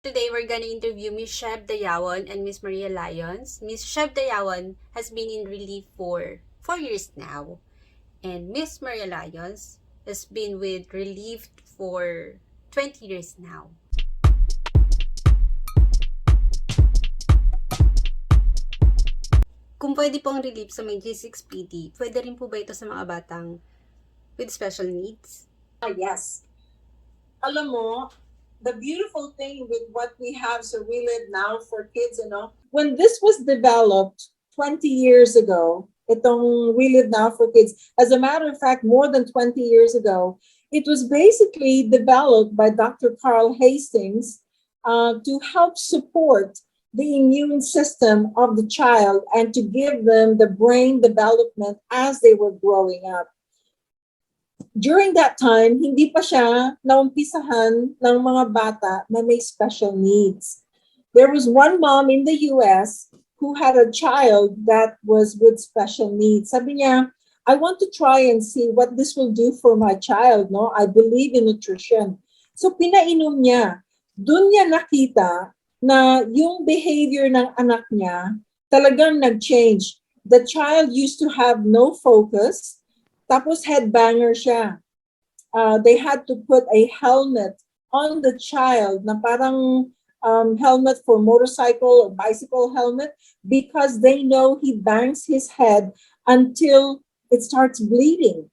Today, we're gonna interview Ms. Sheb Dayawon and Ms. Maria Lyons. Ms. Sheb Dayawon has been in Reliv for 4 years now, and Ms. Maria Lyons has been with Reliv for 20 years now. Kung pwede pong Reliv sa may G6PD, pwede rin po ba ito sa mga batang with special needs? Yes. Alam mo, the beautiful thing with what we have so Reliv now for kids, when this was developed 20 years ago, itong Reliv now for kids, as a matter of fact, more than 20 years ago, it was basically developed by Dr. Carl Hastings to help support the immune system of the child and to give them the brain development as they were growing up. During that time, hindi pa siya naumpisahan ng mga bata na may special needs. There was one mom in the US who had a child that was with special needs. Sabi niya, I want to try and see what this will do for my child. No, I believe in nutrition. So pinainom niya. Doon niya nakita na yung behavior ng anak niya talagang nag-change. The child used to have no focus, tapos headbanger siya. They had to put a helmet on the child na parang helmet for motorcycle or bicycle helmet because they know he bangs his head until it starts bleeding.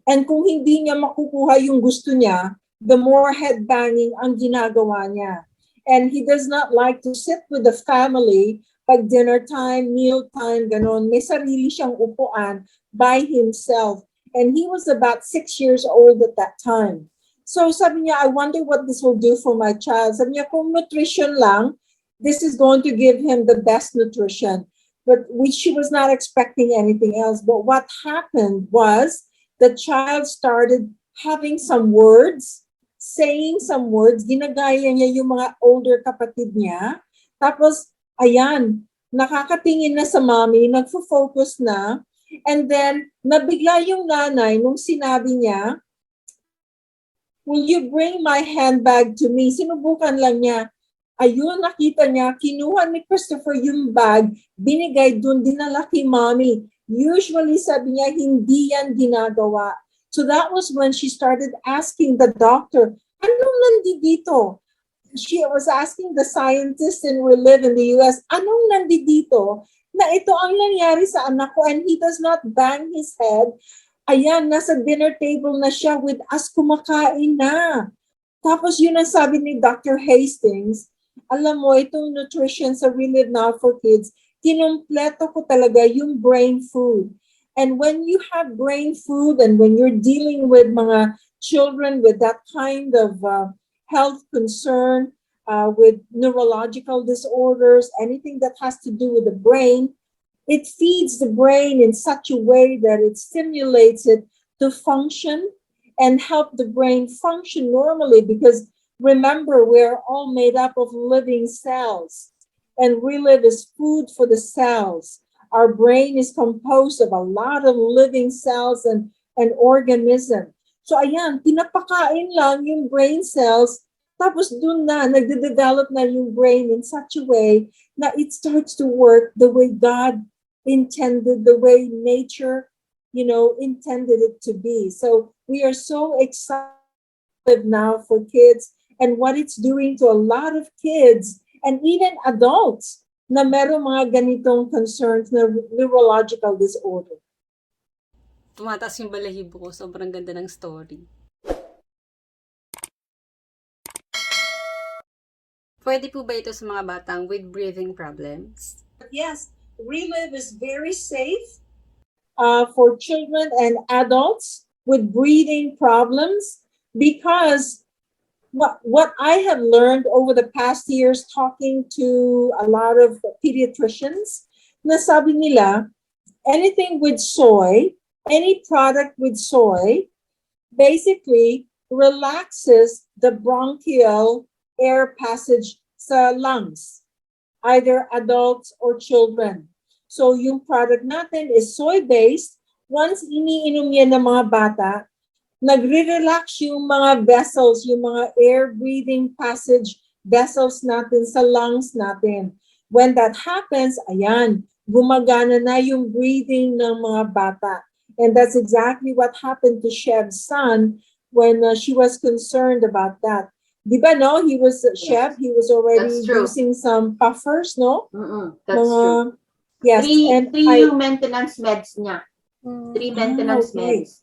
And kung hindi niya makukuha yung gusto niya, the more headbanging ang ginagawa niya. And he does not like to sit with the family pag dinner time, meal time, ganon. May sarili siyang upuan by himself. And he was about 6 years old at that time. So sabi niya, I wonder what this will do for my child. Sabi niya, kung nutrition lang, this is going to give him the best nutrition. But she was not expecting anything else. But what happened was the child started having some words, saying some words, ginagaya niya yung mga older kapatid niya. Tapos, ayan, nakakatingin na sa mommy, nagfo-focus na. And then, nabigla yung nanay nung sinabi niya, will you bring my handbag to me? Sinubukan lang niya. Ayun, nakita niya, kinuha ni Christopher yung bag, binigay dun, dinala kay mommy. Usually, sabi niya, hindi yan ginagawa. So that was when she started asking the doctor, anong nandito? She was asking the scientists in Reliv in the US, anong nandito? Na ito ang nangyari sa anak ko and he does not bang his head. Ayan, nasa dinner table na siya with us, kumakain na. Tapos yun ang sabi ni Dr. Hastings, alam mo, itong nutrition sa Reliv Now for Kids, kinumpleto ko talaga yung brain food. And when you have brain food and when you're dealing with mga children with that kind of health concern, with neurological disorders, anything that has to do with the brain, it feeds the brain in such a way that it stimulates it to function and help the brain function normally. Because remember, we're all made up of living cells, and Reliv is food for the cells. Our brain is composed of a lot of living cells and organisms. So ayan, pinapakain lang yung brain cells, tapos dun na, nagde-develop na yung brain in such a way na it starts to work the way God intended, the way nature, intended it to be. So we are so excited now for kids and what it's doing to a lot of kids and even adults na meron mga ganitong concerns na neurological disorder. Tumataas yung balahibo ko. Sobrang ganda ng story. Pwede po ba ito sa mga batang with breathing problems? Yes, Reliv is very safe for children and adults with breathing problems because what I have learned over the past years talking to a lot of pediatricians, nasabi nila, anything with soy, any product with soy, basically relaxes the bronchial air passage sa lungs, either adults or children. So yung product natin is soy-based. Once iniinom yan ng mga bata, nagre-relax yung mga vessels, yung mga air breathing passage vessels natin, sa lungs natin. When that happens, ayan, gumagana na yung breathing ng mga bata. And that's exactly what happened to Sheb's son when she was concerned about that. Di ba, no? Sheb, he was already using some puffers, no? That's true. Yes. Three yung maintenance meds niya. 3 maintenance meds.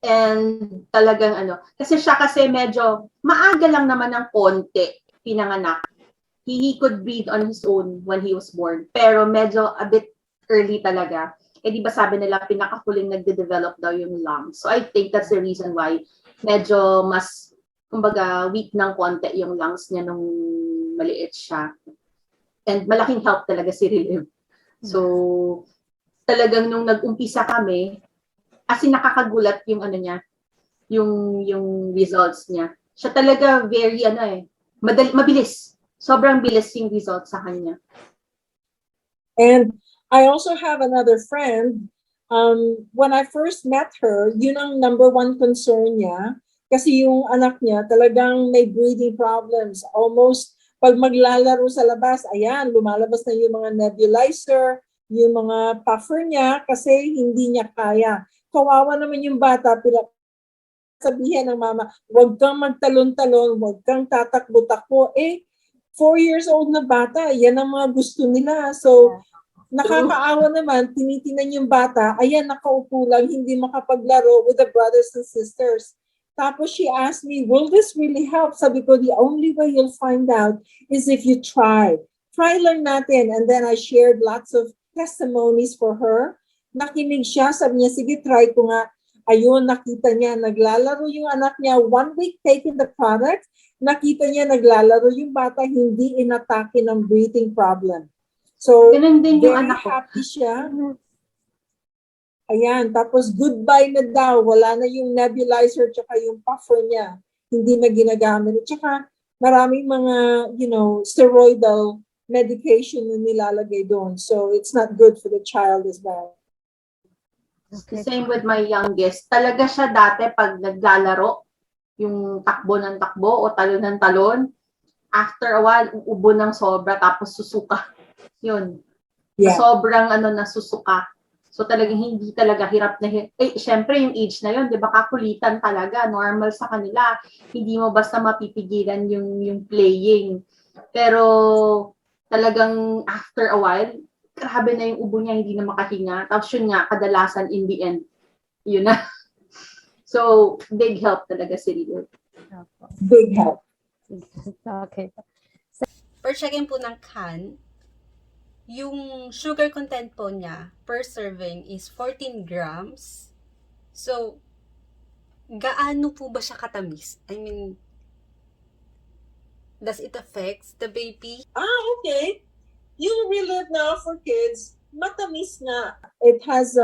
And talagang kasi siya medyo maaga lang naman ng konti pinanganak. He could breathe on his own when he was born. Pero medyo a bit early talaga. Eh di ba sabi nila pinakahuling nagde-develop daw yung lungs. So I think that's the reason why medyo mas kumbaga weak ng konti yung lungs niya nung maliit siya. And malaking help talaga si Reliv. So talagang nung nag-umpisa kami, as in nakakagulat yung niya, yung results niya. Siya talaga very mabilis. Sobrang bilis yung results sa kanya. And I also have another friend. When I first met her, yun ang number one concern niya. Kasi yung anak niya talagang may breathing problems. Almost pag maglalaro sa labas, ayan, lumalabas na yung mga nebulizer, yung mga puffer niya kasi hindi niya kaya. Kawawa naman yung bata, sabihin ng mama, huwag kang magtalon-talon, huwag kang tatakbo-takbo. 4 years old na bata, yan ang mga gusto nila. So, nakakaawa naman, tinitinan yung bata, ayan, nakaupo lang, hindi makapaglaro with the brothers and sisters. Tapos she asked me, will this really help? Sabi ko, the only way you'll find out is if you try. Try lang natin. And then I shared lots of testimonies for her. Nakinig siya, sabi niya, sige, try ko nga. Ayun, nakita niya, naglalaro yung anak niya, 1 week taking the product, nakita niya naglalaro yung bata, hindi inatake ng breathing problem. So, very happy siya. Ayan, tapos goodbye na daw. Wala na yung nebulizer tsaka yung puffer niya. Hindi na ginagamit. Tsaka maraming mga, steroidal medication na nilalagay doon. So, it's not good for the child as well. Okay. Same with my youngest. Talaga siya dati pag naglalaro, yung takbo ng takbo o talon ng talon, after a while, uubo ng sobra tapos susuka. Yun. Yeah. Sobrang nasusuka. So talagang hindi talaga hirap na syempre yung age na yun, 'di ba? Kakulitan talaga, normal sa kanila. Hindi mo basta mapipigilan yung playing. Pero talagang after a while, grabe na yung ubo niya, hindi na makahinga. Tapos yun nga, kadalasan in the end, yun na. So, big help talaga si Rio. Big help. Okay. Per checking po ng can, yung sugar content po niya per serving is 14 grams. So, gaano po ba siya katamis? I mean, does it affect the baby? Okay. Yung Reliv now for kids, matamis nga. It has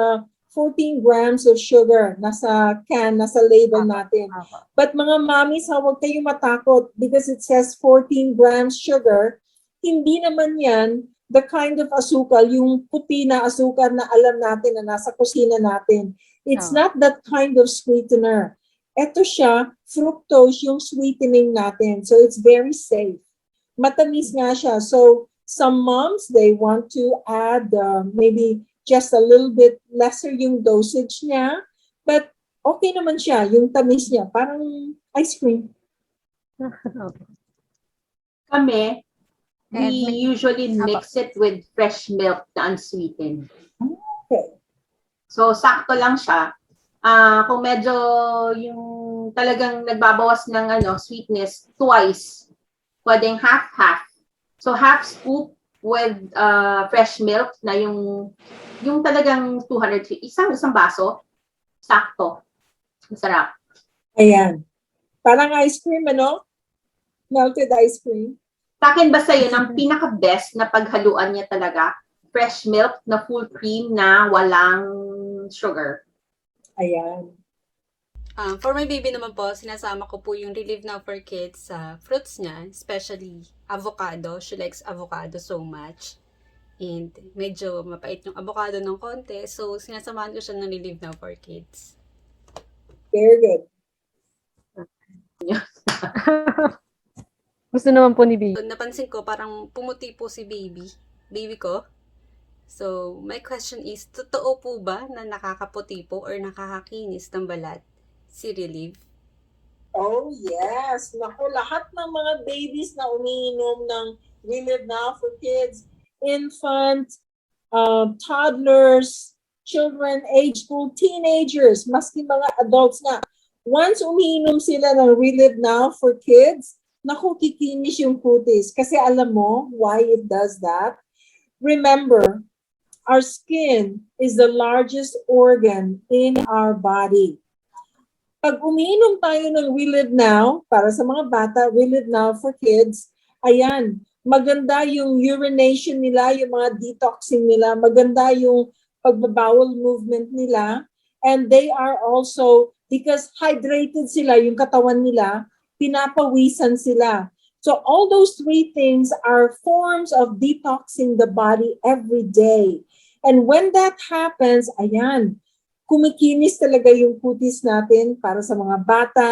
14 grams of sugar nasa can, nasa label natin. But mga mommies, huwag kayong matakot because it says 14 grams sugar. Hindi naman yan the kind of asukal, yung puti na asukal na alam natin na nasa kusina natin. It's not that kind of sweetener. Ito siya, fructose, yung sweetening natin. So it's very safe. Matamis nga siya. So some moms, they want to add maybe just a little bit lesser yung dosage niya. But okay naman siya, yung tamis niya. Parang ice cream. Kami, we usually mix it with fresh milk na unsweetened. Okay. So, sakto lang siya. Kung medyo yung talagang nagbabawas ng sweetness, twice. Pwedeng half-half. So, half scoop with fresh milk na yung talagang 200, isang baso, sakto. Masarap. Ayan. Parang ice cream, Melted ice cream. Sa akin basta yun, ang pinaka-best na paghaluan niya talaga, fresh milk na full cream na walang sugar. Ayan. For my baby naman po, sinasama ko po yung Reliv Now for Kids sa fruits niya, especially avocado. She likes avocado so much. And medyo mapait yung avocado ng konti. So, sinasamahan ko siya ng Reliv Now for Kids. Very good. Gusto naman po ni baby. So, napansin ko parang pumuti po si baby ko. So, my question is, totoo po ba na nakakaputi po or nakakakinis ng balat si Reliv? Oh, yes. Naku, lahat ng mga babies na umiinom ng Reliv Now for Kids, infant, toddlers, children, age school, teenagers, maski mga adults na. Once umiinom sila ng Reliv Now for Kids, naku, kikinis yung kutis. Kasi alam mo why it does that? Remember, our skin is the largest organ in our body. Pag umiinom tayo ng Reliv Now, para sa mga bata, Reliv Now for Kids, ayan, maganda yung urination nila, yung mga detoxing nila, maganda yung pagbabowel movement nila, and they are also, because hydrated sila, yung katawan nila, pinapawisan sila. So all those three things are forms of detoxing the body every day. And when that happens, ayan, kumikinis talaga yung kutis natin para sa mga bata.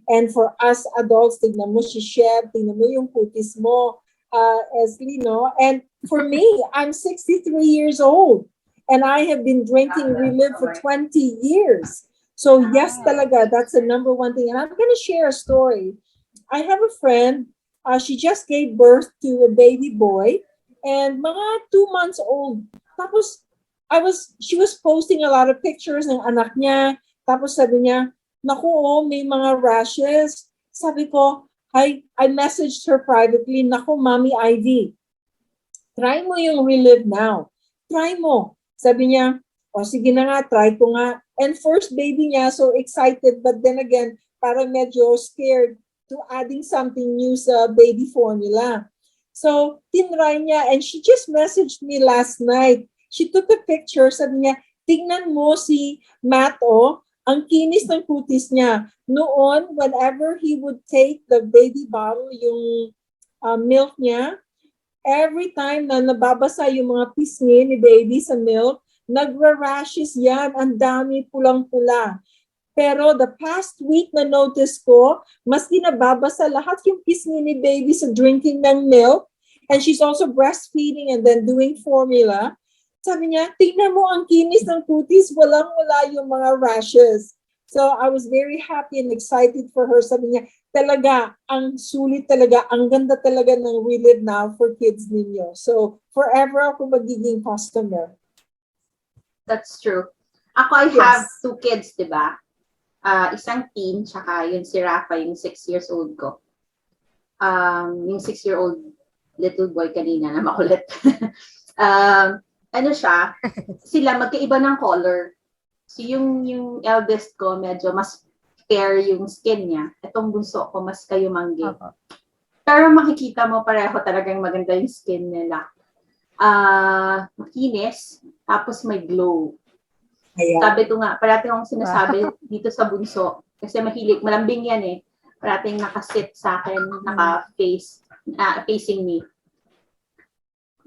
And for us adults, tignan mo si Sheb, tignan mo yung kutis mo, Esli, no? And for me, I'm 63 years old. And I have been drinking Reliv for 20 years. So yes, talaga, that's the number one thing. And I'm going to share a story. I have a friend, she just gave birth to a baby boy, and mga 2 months old. Tapos, she was posting a lot of pictures ng anak niya. Tapos sabi niya, naku, may mga rashes. Sabi ko, I messaged her privately, naku, Mommy Ivy, try mo yung Reliv Now. Try mo. Sabi niya, sige na nga, try ko nga. And first baby niya, so excited, but then again, parang medyo scared to adding something new sa baby formula. So, tinry niya, and she just messaged me last night. She took a picture, sabi niya, tingnan mo si Matt, ang kinis ng kutis niya. Noon, whenever he would take the baby bottle, yung milk niya, every time na nababasa yung mga pisngi ni baby sa milk, nagra-rashes yan, ang dami pulang-pula. Pero the past week na notice ko, maski nababasa lahat yung pisngi ni baby sa drinking ng milk, and she's also breastfeeding and then doing formula. Sabi niya, tingnan mo ang kinis ng kutis, walang-wala yung mga rashes. So I was very happy and excited for her. Sabi niya, talaga, ang sulit talaga, ang ganda talaga ng Reliv Now for Kids ninyo. So forever ako magiging customer. That's true. Ako, I have 2 kids, di ba? Isang teen, tsaka yun si Rafa, yung 6 years old ko. Yung 6-year-old little boy kanina na makulit. Ano siya, sila magkaiba ng color. So yung eldest ko, medyo mas fair yung skin niya. Itong bunso ko, mas kayumanggi. Pero makikita mo pareho talagang maganda yung skin nila. Makinis, tapos may glow. Ayan. Sabi ko nga, parating akong sinasabi dito sa bunso, kasi mahilig, malambing yan eh. Parating nakasit sa akin, facing me.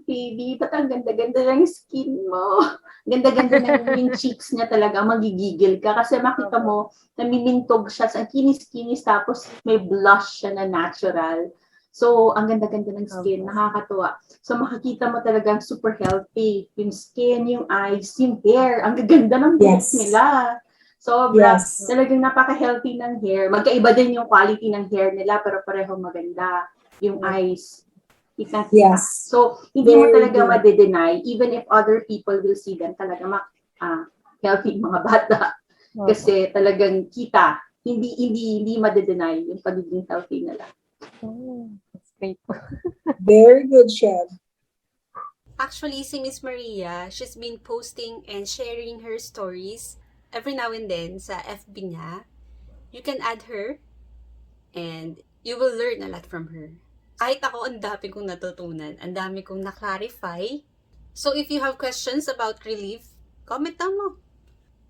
Baby, ba't ang ganda-ganda ng skin mo? Ganda-ganda ng yung cheeks niya talaga, magigigil ka. Kasi makita mo, namimintog siya, sa kinis-kinis, tapos may blush siya na natural. So, ang ganda-ganda ng skin, nakakatuwa. So, makikita mo talagang super healthy. Yung skin, yung eyes, yung hair. Ang gaganda ng buhok nila. Sobra. Talagang napaka-healthy ng hair. Magkaiba din yung quality ng hair nila, pero pareho maganda. Yung eyes. Yes. So, hindi mo talaga ma-deny, even if other people will see them, talaga healthy mga bata. Kasi talagang kita, hindi ma-deny yung pagiging healthy nila. That's great. Very good, Sheb. Actually, si Miss Maria, she's been posting and sharing her stories every now and then sa FB niya. You can add her and you will learn a lot from her. Kahit ako, ang dami kong natutunan, ang dami kong na-clarify. So if you have questions about Reliv, comment down mo.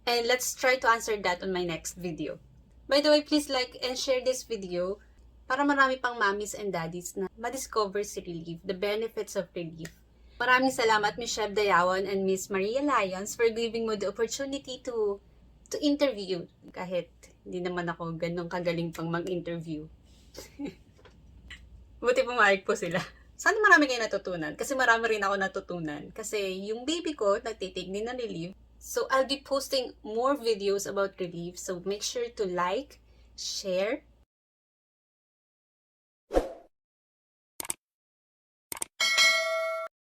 And let's try to answer that on my next video. By the way, please like and share this video para marami pang mommies and daddies na ma-discover si Reliv, the benefits of Reliv. Maraming salamat, Ms. Sheb Dayawon and Ms. Maria Lyons for giving mo the opportunity to interview. Kahit hindi naman ako ganun kagaling pang mag-interview. Buti pumayag po sila. Sana marami kayo natutunan. Kasi marami rin ako natutunan. Kasi yung baby ko, nagtitake din ng Reliv. So, I'll be posting more videos about Reliv. So, make sure to like, share,